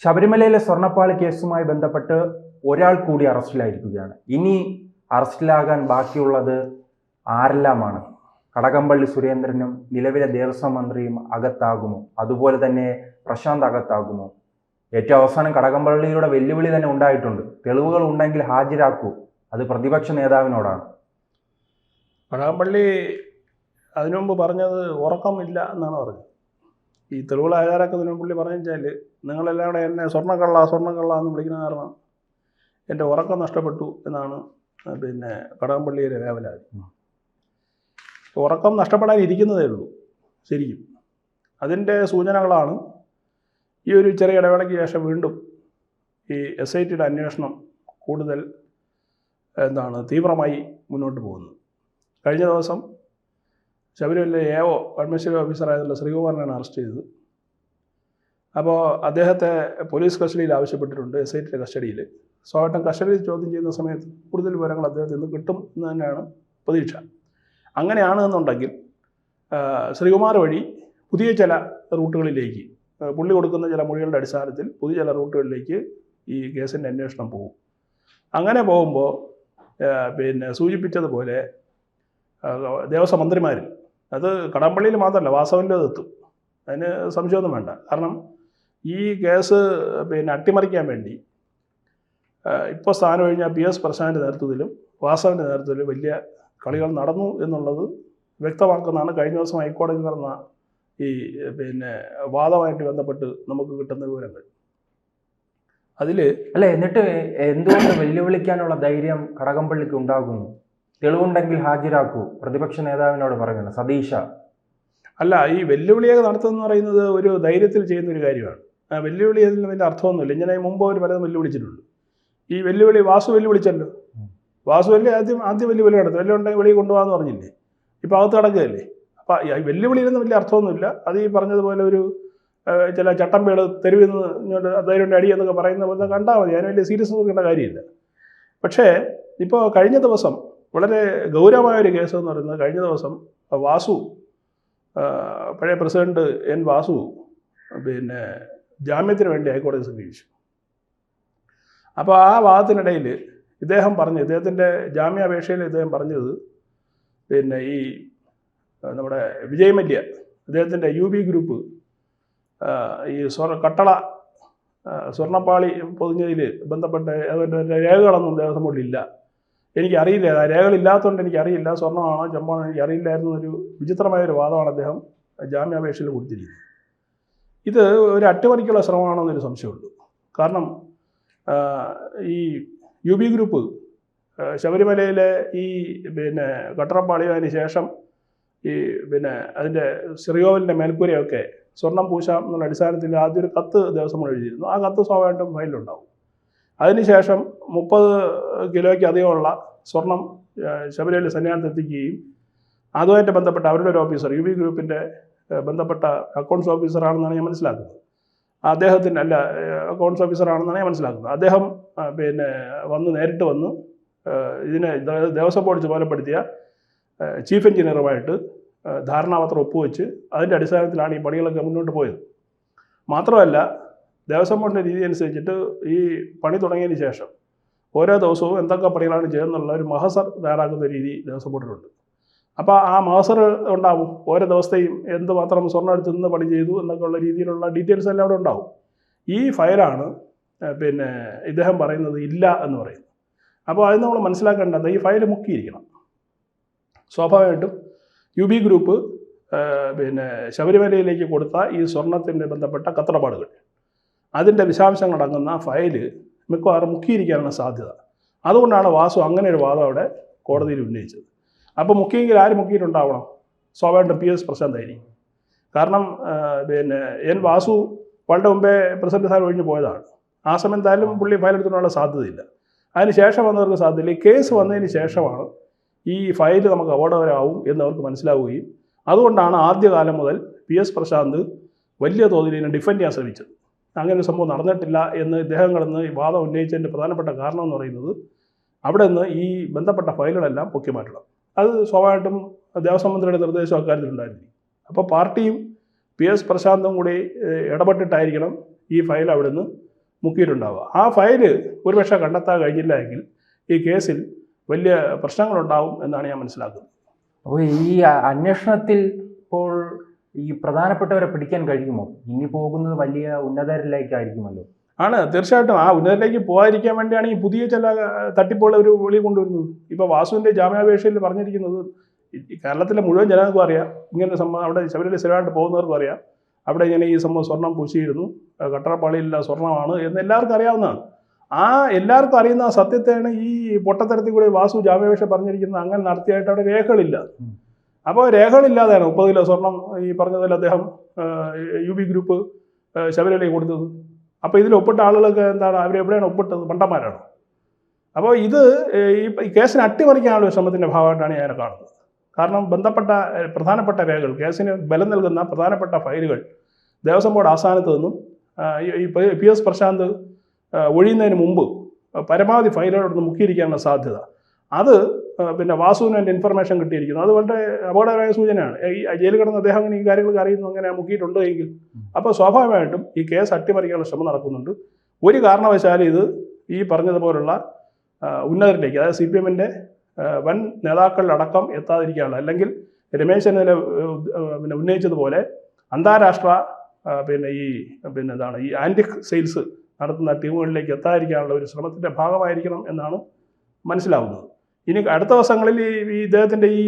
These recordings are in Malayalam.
ശബരിമലയിലെ സ്വർണ്ണപ്പാളി കേസുമായി ബന്ധപ്പെട്ട് ഒരാൾ കൂടി അറസ്റ്റിലായിരിക്കുകയാണ്. ഇനി അറസ്റ്റിലാകാൻ ബാക്കിയുള്ളത് ആരെല്ലാമാണ്? കടകംപള്ളി സുരേന്ദ്രനും നിലവിലെ ദേവസ്വം മന്ത്രിയും അകത്താകുമോ? അതുപോലെ തന്നെ പ്രശാന്ത് അകത്താകുമോ? ഏറ്റവും അവസാനം കടകംപള്ളിയുടെ വെല്ലുവിളി തന്നെ ഉണ്ടായിട്ടുണ്ട്. തെളിവുകൾ ഉണ്ടെങ്കിൽ ഹാജരാക്കൂ, അത് പ്രതിപക്ഷ നേതാവിനോടാണ്. കടകംപള്ളി അതിനു മുമ്പ് പറഞ്ഞത് ഉറക്കമില്ല എന്നാണ് പറഞ്ഞത്. ഈ തെളിവുകൾ ഹാജരാക്കുന്നതിന് പുള്ളി പറഞ്ഞു വെച്ചാൽ, നിങ്ങളെല്ലാം കൂടെ എന്നെ സ്വർണ്ണക്കള്ള എന്ന് വിളിക്കുന്ന കാരണം എൻ്റെ ഉറക്കം നഷ്ടപ്പെട്ടു എന്നാണ് കടകംപള്ളിയുടെ വേവലാതി. ഉറക്കം നഷ്ടപ്പെടാനിരിക്കുന്നതേ ഉള്ളൂ ശരിക്കും. അതിൻ്റെ സൂചനകളാണ് ഈ ഒരു ചെറിയ ഇടവേളയ്ക്ക് ശേഷം വീണ്ടും ഈ SITയുടെ അന്വേഷണം കൂടുതൽ തീവ്രമായി മുന്നോട്ട് പോകുന്നത്. കഴിഞ്ഞ ദിവസം ശബരിമല AO അഡ്മിനിസ്ട്രേറ്റീവ് ഓഫീസറായിട്ടുള്ള ശ്രീകുമാരനാണ് അറസ്റ്റ് ചെയ്തത്. അപ്പോൾ അദ്ദേഹത്തെ പോലീസ് കസ്റ്റഡിയിൽ ആവശ്യപ്പെട്ടിട്ടുണ്ട്, SITയുടെ കസ്റ്റഡിയിൽ. സ്വാഭാവികം കസ്റ്റഡിയിൽ ചോദ്യം ചെയ്യുന്ന സമയത്ത് കൂടുതൽ വിവരങ്ങൾ അദ്ദേഹത്തിൽ നിന്ന് കിട്ടും എന്ന് തന്നെയാണ് പ്രതീക്ഷ. അങ്ങനെയാണെന്നുണ്ടെങ്കിൽ ശ്രീകുമാർ വഴി പുതിയ ചില റൂട്ടുകളിലേക്ക്, പുള്ളി കൊടുക്കുന്ന ചില മൊഴികളുടെ അടിസ്ഥാനത്തിൽ പുതിയ ചില റൂട്ടുകളിലേക്ക് ഈ കേസിൻ്റെ അന്വേഷണം പോകും. അങ്ങനെ പോകുമ്പോൾ സൂചിപ്പിച്ചതുപോലെ ദേവസ്വം മന്ത്രിമാരിൽ, അത് കടകംപള്ളിയിൽ മാത്രമല്ല വാസവനിലും അതെത്തും, അതിന് സംശയമൊന്നും വേണ്ട. കാരണം ഈ കേസ് അട്ടിമറിക്കാൻ വേണ്ടി ഇപ്പോൾ സ്ഥാനം കഴിഞ്ഞ PS പ്രശാന്തിൻ്റെ നേതൃത്വത്തിലും വാസവൻ്റെ നേതൃത്വത്തിലും വലിയ കളികൾ നടന്നു എന്നുള്ളത് വ്യക്തമാക്കുന്നതാണ് കഴിഞ്ഞ ദിവസം ഹൈക്കോടതിയിൽ നടന്ന ഈ വാദമായിട്ട് ബന്ധപ്പെട്ട് നമുക്ക് കിട്ടുന്ന വിവരങ്ങൾ. അതിൽ എന്നിട്ട് എന്തുകൊണ്ട് വെല്ലുവിളിക്കാനുള്ള ധൈര്യം കടകംപള്ളിക്ക് ഉണ്ടാകുന്നു? തെളിവുണ്ടെങ്കിൽ ഹാജരാക്കൂ, പ്രതിപക്ഷ നേതാവിനോട് പറയണം. സതീശ അല്ല, ഈ വെല്ലുവിളിയൊക്കെ നടത്തുന്നതെന്ന് പറയുന്നത് ഒരു ധൈര്യത്തിൽ ചെയ്യുന്നൊരു കാര്യമാണ്. വെല്ലുവിളി അതിന് വലിയ അർത്ഥമൊന്നുമില്ല. ഇങ്ങനെ മുമ്പ് അവർ പലതും വെല്ലുവിളിച്ചിട്ടുണ്ട്. ഈ വെല്ലുവിളി വാസു വെല്ലുവിളിച്ചല്ലോ. വാസു ആദ്യം വെല്ലുവിളി നടത്തും, വെല്ലുവിളി ഉണ്ടെങ്കിൽ വെളിയിൽ കൊണ്ടുപോകാമെന്ന് പറഞ്ഞില്ലേ, ഇപ്പോൾ അകത്ത് കിടക്കുകയല്ലേ. അപ്പോൾ ഈ വെല്ലുവിളിയിലൊന്നും വലിയ അർത്ഥമൊന്നുമില്ല. അത് ഈ പറഞ്ഞതുപോലെ ഒരു ചില ചട്ടമ്പേൾ തെരുവിൽ നിന്ന് ഇങ്ങോട്ട് ധൈര്യം അടി എന്നൊക്കെ പറയുന്ന പോലെ കണ്ടാൽ മതി. അതിന് വലിയ സീരിയസ് നോക്കേണ്ട കാര്യമില്ല. പക്ഷേ ഇപ്പോൾ കഴിഞ്ഞ ദിവസം വളരെ ഗൗരവമായൊരു കേസ് എന്ന് പറയുന്നത്, കഴിഞ്ഞ ദിവസം വാസു, പഴയ പ്രസിഡന്റ് N വാസു ജാമ്യത്തിന് വേണ്ടി ഹൈക്കോടതി സമീപിച്ചു. അപ്പോൾ ആ വാദത്തിനിടയിൽ ഇദ്ദേഹത്തിൻ്റെ ജാമ്യാപേക്ഷയിൽ ഇദ്ദേഹം പറഞ്ഞത് ഈ നമ്മുടെ വിജയ് മല്യ, അദ്ദേഹത്തിൻ്റെ UB ഗ്രൂപ്പ് ഈ സ്വർണ്ണപ്പാളി പൊതിഞ്ഞതിൽ ബന്ധപ്പെട്ട് അതിൻ്റെ രേഖകളൊന്നും ദേവസ്വം ബോർഡിലില്ല, എനിക്കറിയില്ല, രേഖകളില്ലാത്തതുകൊണ്ട് എനിക്കറിയില്ല, സ്വർണ്ണമാണോ ചെമ്പാണോ എനിക്കറിയില്ലായിരുന്നു എന്നൊരു വിചിത്രമായൊരു വാദമാണ് അദ്ദേഹം ജാമ്യാപേക്ഷയിൽ കൊടുത്തിരിക്കുന്നത്. ഇത് ഒരു അട്ടിമറിക്കുള്ള ശ്രമമാണോ എന്നൊരു സംശയമുണ്ട്. കാരണം ഈ UB ഗ്രൂപ്പ് ശബരിമലയിലെ ഈ കട്ടറപ്പാളിയതിന് ശേഷം ഈ അതിൻ്റെ ശ്രീകോവിലിൻ്റെ മേൽക്കൂരയൊക്കെ സ്വർണം പൂശാം എന്നുള്ള അടിസ്ഥാനത്തിൽ ആദ്യം ഒരു കത്ത് ദേവസ്വം എഴുതിയിരുന്നു. ആ കത്ത് സ്വാഭാവികമായിട്ടും ഫയലിലുണ്ടാവും. അതിനുശേഷം 30 കിലോയ്ക്ക് അധികമുള്ള സ്വർണം ശബരിമല സന്നിധാനത്ത് എത്തിക്കുകയും അതുമായിട്ട് ബന്ധപ്പെട്ട അവരുടെ ഒരു ഓഫീസർ, UB ഗ്രൂപ്പിൻ്റെ ബന്ധപ്പെട്ട അക്കൗണ്ട്സ് ഓഫീസറാണെന്നാണ് ഞാൻ മനസ്സിലാക്കുന്നത്. അദ്ദേഹത്തിൻ്റെ അക്കൗണ്ട്സ് ഓഫീസറാണെന്നാണ് ഞാൻ മനസ്സിലാക്കുന്നത്. അദ്ദേഹം നേരിട്ട് വന്ന് ഇതിനെ ദേവസ്വം ബോർഡ് ചുമതലപ്പെടുത്തിയ ചീഫ് എഞ്ചിനീയറുമായിട്ട് ധാരണാപത്രം ഒപ്പുവെച്ച് അതിൻ്റെ അടിസ്ഥാനത്തിലാണ് ഈ പണികളൊക്കെ മുന്നോട്ട് പോയത്. മാത്രമല്ല, ദേവസ്വം ബോർഡിൻ്റെ രീതി അനുസരിച്ചിട്ട് ഈ പണി തുടങ്ങിയതിന് ശേഷം ഓരോ ദിവസവും എന്തൊക്കെ പണികളാണ് ചെയ്യുന്നുള്ള ഒരു മഹസർ തയ്യാറാക്കുന്ന രീതി ദേവസ്വം ബോർഡിലുണ്ട്. അപ്പോൾ ആ മഹസർ ഉണ്ടാവും, ഓരോ ദിവസത്തെയും എന്തുമാത്രം സ്വർണ്ണം എടുത്ത് നിന്ന് പണി ചെയ്തു എന്നൊക്കെ ഉള്ള രീതിയിലുള്ള ഡീറ്റെയിൽസ് എല്ലാം അവിടെ ഉണ്ടാവും. ഈ ഫയലാണ് ഇദ്ദേഹം പറയുന്നത് ഇല്ല എന്ന് പറയുന്നത്. അപ്പോൾ അത് നമ്മൾ മനസ്സിലാക്കേണ്ടത്, ഈ ഫയൽ മുക്കിയിരിക്കണം. സ്വാഭാവികമായിട്ടും UB ഗ്രൂപ്പ് ശബരിമലയിലേക്ക് കൊടുത്ത ഈ സ്വർണത്തിൻ്റെ ബന്ധപ്പെട്ട കത്തടപാടുകൾ, അതിൻ്റെ വിശദാംശങ്ങൾ അടങ്ങുന്ന ഫയല് മിക്കവാറും മുക്കിയിരിക്കാനാണ് സാധ്യത. അതുകൊണ്ടാണ് വാസു അങ്ങനെ ഒരു വാദം അവിടെ കോടതിയിൽ ഉന്നയിച്ചത്. അപ്പോൾ മുക്കിയെങ്കിൽ ആര് മുക്കിയിട്ടുണ്ടാവണം? സ്വാഭാവികമായിട്ടും PS പ്രശാന്ത് ആയിരിക്കും. കാരണം N വാസു വളരെ മുമ്പേ പ്രസിഡന്റ് സ്ഥാനം ഒഴിഞ്ഞു പോയതാണ്. ആ സമയം എന്തായാലും പുള്ളി ഫയലെടുത്തിട്ടുള്ള സാധ്യതയില്ല. അതിന് ശേഷം വന്നവർക്ക് സാധ്യതയില്ല. ഈ കേസ് വന്നതിന് ശേഷമാണ് ഈ ഫയൽ നമുക്ക് അപകടകരമാവും എന്നവർക്ക് മനസ്സിലാവുകയും അതുകൊണ്ടാണ് ആദ്യകാലം മുതൽ PS പ്രശാന്ത് വലിയ തോതിൽ ഇതിനെ ഡിഫെൻഡ് ചെയ്യാൻ ശ്രമിച്ചത്. അങ്ങനെ ഒരു സംഭവം നടന്നിട്ടില്ല എന്ന് ഇദ്ദേഹം കടന്ന് ഈ വാദം ഉന്നയിച്ചതിൻ്റെ പ്രധാനപ്പെട്ട കാരണം എന്ന് പറയുന്നത്, അവിടെ നിന്ന് ഈ ബന്ധപ്പെട്ട ഫയലുകളെല്ലാം പൊക്കി മാറ്റണം. അത് സ്വാഭാവികമായിട്ടും ദേവസ്വം മന്ത്രിയുടെ നിർദ്ദേശം അക്കാര്യത്തിലുണ്ടായിരുന്നു. അപ്പോൾ പാർട്ടിയും PS പ്രശാന്തും കൂടി ഇടപെട്ടിട്ടായിരിക്കണം ഈ ഫയൽ അവിടെ നിന്ന് മുക്കിയിട്ടുണ്ടാവുക. ആ ഫയല് ഒരുപക്ഷെ കണ്ടെത്താൻ കഴിഞ്ഞില്ല എങ്കിൽ ഈ കേസിൽ വലിയ പ്രശ്നങ്ങളുണ്ടാവും എന്നാണ് ഞാൻ മനസ്സിലാക്കുന്നത്. അപ്പോൾ ഈ അന്വേഷണത്തിൽ ഇപ്പോൾ ഈ പ്രധാനപ്പെട്ടവരെ പിടിക്കാൻ കഴിയുമോ? ഇനി പോകുന്നത് വലിയ ഉന്നതരിലേക്കായിരിക്കുമല്ലോ. ആണ്, തീർച്ചയായിട്ടും ആ ഉന്നതരിലേക്ക് പോകാതിരിക്കാൻ വേണ്ടിയാണ് ഈ പുതിയ ചില തട്ടിപ്പുകൾ ഒരു വെളി കൊണ്ടുവരുന്നത്. ഇപ്പോൾ വാസുവിൻ്റെ ജാമ്യാപേക്ഷയിൽ പറഞ്ഞിരിക്കുന്നത് ഈ കേരളത്തിലെ മുഴുവൻ ജനങ്ങൾക്കും അറിയാം, ഇങ്ങനെ സംഭവം അവിടെ ശബരിമല സ്ഥിരമായിട്ട് പോകുന്നവർക്കും അറിയാം, അവിടെ ഇങ്ങനെ ഈ സംഭവം സ്വർണം പൂശിയിരുന്നു, കട്ടറപ്പാളിയില്ല സ്വർണ്ണമാണ് എന്ന് എല്ലാവർക്കും അറിയാവുന്നതാണ്. ആ എല്ലാവർക്കും അറിയുന്ന ആ സത്യത്തെയാണ് ഈ പൊട്ടത്തരത്തിൽ കൂടി വാസു ജാമ്യാപേക്ഷ പറഞ്ഞിരിക്കുന്നത്. അങ്ങനെ നടത്തിയായിട്ട് അവിടെ രേഖകളില്ല. അപ്പോൾ രേഖകളില്ലാതെയാണ് 30 കിലോ സ്വർണം ഈ പറഞ്ഞതിൽ അദ്ദേഹം UB ഗ്രൂപ്പ് ശബരിമലയിൽ കൊടുത്തത്. അപ്പോൾ ഇതിൽ ഒപ്പിട്ട ആളുകളൊക്കെ എന്താണ്, അവരെവിടെയാണ് ഒപ്പിട്ടത്? പണ്ടന്മാരാണ്. അപ്പോൾ ഇത് ഈ കേസിനെ അട്ടിമറിക്കാനുള്ള ശ്രമത്തിൻ്റെ ഭാഗമായിട്ടാണ് ഞാൻ കാണുന്നത്. കാരണം പ്രധാനപ്പെട്ട രേഖകൾ, കേസിന് ബലം നൽകുന്ന പ്രധാനപ്പെട്ട ഫയലുകൾ ദേവസ്വം ബോർഡ് ആസ്ഥാനത്ത് നിന്നും ഈ PS പ്രശാന്ത് ഒഴിയുന്നതിന് മുമ്പ് പരമാവധി ഫയലുകളോട് മുക്കിയിരിക്കാനുള്ള സാധ്യത, അത് പിന്നെ വാസുവിന് എൻ്റെ ഇൻഫർമേഷൻ കിട്ടിയിരിക്കുന്നു. അത് വളരെ അപകടകരമായ സൂചനയാണ്. ഈ ജയിലിൽ കിടന്ന് അദ്ദേഹം അങ്ങനെ ഈ കാര്യങ്ങളൊക്കെ അറിയുന്നു, അങ്ങനെ മുക്കിയിട്ടുണ്ട് എങ്കിൽ അപ്പോൾ സ്വാഭാവികമായിട്ടും ഈ കേസ് അട്ടിമറിക്കാനുള്ള ശ്രമം നടക്കുന്നുണ്ട്. ഒരു കാരണവശാലും ഇത് ഈ പറഞ്ഞതുപോലുള്ള ഉന്നതരിലേക്ക്, അതായത് CPM-ൻ്റെ വൻ നേതാക്കളിലടക്കം എത്താതിരിക്കാനുള്ള, അല്ലെങ്കിൽ രമേശ് ചെന്നിത്തല പിന്നെ ഉന്നയിച്ചതുപോലെ അന്താരാഷ്ട്ര ഈ ആൻറ്റിക് സെയിൽസ് നടത്തുന്ന ടീമുകളിലേക്ക് എത്താതിരിക്കാനുള്ള ഒരു ശ്രമത്തിൻ്റെ ഭാഗമായിരിക്കണം എന്നാണ് മനസ്സിലാവുന്നത്. ഇനി അടുത്ത ദിവസങ്ങളിൽ ഈ ഇദ്ദേഹത്തിൻ്റെ ഈ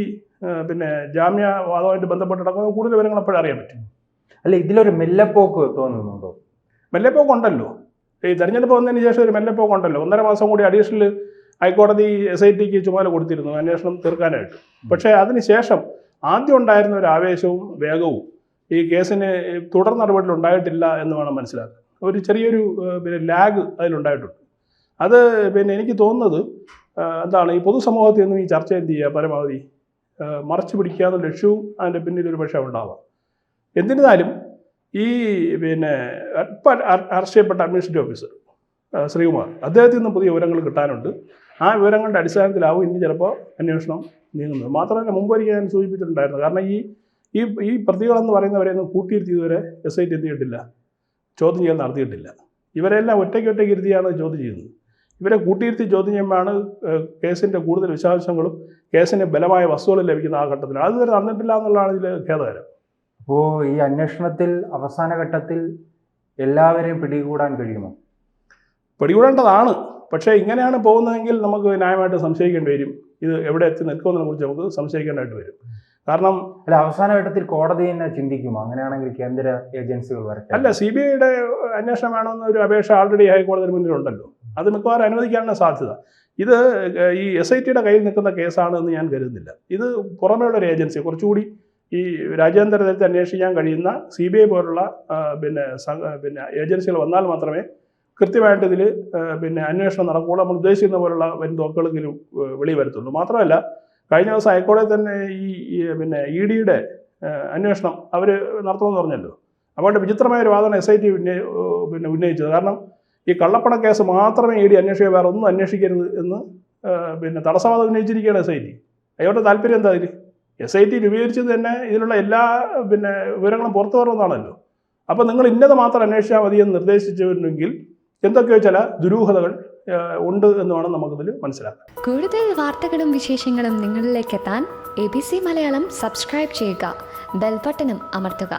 ജാമ്യവാദവുമായിട്ട് ബന്ധപ്പെട്ട് നടക്കുന്ന കൂടുതൽ വിവരങ്ങൾ എപ്പോഴും അറിയാൻ പറ്റും. അല്ല, ഇതിലൊരു മെല്ലെപ്പോക്ക് തോന്നുന്നുണ്ടോ? മെല്ലെപ്പോക്ക് ഉണ്ടല്ലോ. ഈ തെരഞ്ഞെടുപ്പ് വന്നതിന് ശേഷം ഒരു മെല്ലെപ്പോക്ക് ഉണ്ടല്ലോ. 1.5 മാസം കൂടി അഡീഷണൽ ഹൈക്കോടതി SITക്ക് ചുമതല കൊടുത്തിരുന്നു അന്വേഷണം തീർക്കാനായിട്ട്. പക്ഷേ അതിനുശേഷം ആദ്യം ഉണ്ടായിരുന്ന ഒരു ആവേശവും വേഗവും ഈ കേസിന് തുടർ നടപടിയിൽ ഉണ്ടായിട്ടില്ല എന്ന് വേണം മനസ്സിലാക്കാൻ. ഒരു ചെറിയൊരു ലാഗ് അതിലുണ്ടായിട്ടുണ്ട്. അത് എനിക്ക് തോന്നുന്നത് എന്താണ്, ഈ പൊതുസമൂഹത്തിൽ നിന്നും ഈ ചർച്ച എന്ത് ചെയ്യുക, പരമാവധി മറച്ചു പിടിക്കുക എന്ന ലക്ഷ്യവും അതിൻ്റെ പിന്നിൽ ഒരു പക്ഷേ ഉണ്ടാവാം. എന്നിരുന്നാലും ഈ അറസ്റ്റ് ചെയ്യപ്പെട്ട അഡ്മിനിസ്ട്രേറ്റീവ് ഓഫീസർ ശ്രീകുമാർ, അദ്ദേഹത്തിൽ നിന്ന് പുതിയ വിവരങ്ങൾ കിട്ടാനുണ്ട്. ആ വിവരങ്ങളുടെ അടിസ്ഥാനത്തിലാവും ഇനി ചിലപ്പോൾ അന്വേഷണം നീങ്ങുന്നത്. മാത്രമല്ല, മുമ്പൊരിക്കൽ ഞാൻ സൂചിപ്പിച്ചിട്ടുണ്ടായിരുന്നു. കാരണം ഈ പ്രതികളെന്ന് പറയുന്നവരെയൊന്നും കൂട്ടിയിരുത്തി ഇതുവരെ SIT എത്തിയിട്ടില്ല, ചോദ്യം ചെയ്യൽ നടത്തിയിട്ടില്ല. ഇവരെല്ലാം ഒറ്റയ്ക്ക് ഇരുത്തിയാണ് ചോദ്യം ചെയ്യുന്നത്. ഇവരെ കൂട്ടിയിരുത്തി ചോദ്യം ചെയ്യുമ്പോഴാണ് കേസിൻ്റെ കൂടുതൽ വിശദാംശങ്ങളും കേസിന് ബലമായ വസ്തുക്കളും ലഭിക്കുന്ന ആ ഘട്ടത്തിൽ. അതുവരെ നടന്നിട്ടില്ല എന്നുള്ളതാണ് ഇതിൽ ഖേദകരം. അപ്പോൾ ഈ അന്വേഷണത്തിൽ അവസാന ഘട്ടത്തിൽ എല്ലാവരെയും പിടികൂടാൻ കഴിയുമോ? പിടികൂടേണ്ടതാണ്. പക്ഷേ ഇങ്ങനെയാണ് പോകുന്നതെങ്കിൽ നമുക്ക് ന്യായമായിട്ട് സംശയിക്കേണ്ടി വരും. ഇത് എവിടെ എത്തി നിൽക്കുമെന്നതിനെ കുറിച്ച് നമുക്ക് സംശയിക്കേണ്ടതായിട്ട് വരും. കാരണം അവസാന ഘട്ടത്തിൽ കോടതി തന്നെ ചിന്തിക്കുമോ അങ്ങനെയാണെങ്കിൽ കേന്ദ്ര ഏജൻസികൾ വരട്ടെ? അല്ല, CBIയുടെ അന്വേഷണം വേണമെന്ന ഒരു അപേക്ഷ ആൾറെഡി ഹൈക്കോടതിന് മുന്നിലുണ്ടല്ലോ. അത് മിക്കവാറും അനുവദിക്കാനുള്ള സാധ്യത. ഇത് ഈ SITയുടെ കയ്യിൽ നിൽക്കുന്ന കേസാണ് എന്ന് ഞാൻ കരുതുന്നില്ല. ഇത് പുറമേയുള്ളൊരു ഏജൻസി, കുറച്ചുകൂടി ഈ രാജ്യാന്തര തലത്തിൽ അന്വേഷിക്കാൻ കഴിയുന്ന CBI പോലുള്ള ഏജൻസികൾ വന്നാൽ മാത്രമേ കൃത്യമായിട്ട് ഇതിൽ അന്വേഷണം നടക്കുകയുള്ളൂ. നമ്മൾ ഉദ്ദേശിക്കുന്ന പോലുള്ള വരും തോക്കുകളെങ്കിലും വെളി വരുത്തുള്ളൂ. മാത്രമല്ല, കഴിഞ്ഞ ദിവസം ഹൈക്കോടതി തന്നെ ഈ EDയുടെ അന്വേഷണം അവർ നടത്തുമെന്ന് പറഞ്ഞല്ലോ. അപ്പോൾ വിചിത്രമായൊരു വാദമാണ് SIT ഉന്നയിച്ചത്. കാരണം ഈ കള്ളപ്പണ കേസ് മാത്രമേ ED അന്വേഷിക്കുക, വേറെ ഒന്നും അന്വേഷിക്കരുത് എന്ന് തടസ്സവാദം ഉന്നയിച്ചിരിക്കുകയാണ് SIT. അയാളുടെ താല്പര്യം എന്താ? അതിൽ SIT രൂപീകരിച്ചത് തന്നെ ഇതിലുള്ള എല്ലാ വിവരങ്ങളും പുറത്തു വരണമെന്നാണല്ലോ. അപ്പോൾ നിങ്ങൾ ഇന്നത് മാത്രം അന്വേഷിച്ചാൽ മതിയെന്ന് നിർദ്ദേശിച്ചിരുന്നെങ്കിൽ എന്തൊക്കെയോ ചില ദുരൂഹതകൾ ഉണ്ട് എന്ന് വേണം നമുക്കിതിൽ മനസ്സിലാക്കാം. കൂടുതൽ വാർത്തകളും വിശേഷങ്ങളും നിങ്ങളിലേക്ക് എത്താൻ ABC മലയാളം സബ്സ്ക്രൈബ് ചെയ്യുക, ബെൽ ബട്ടണും അമർത്തുക.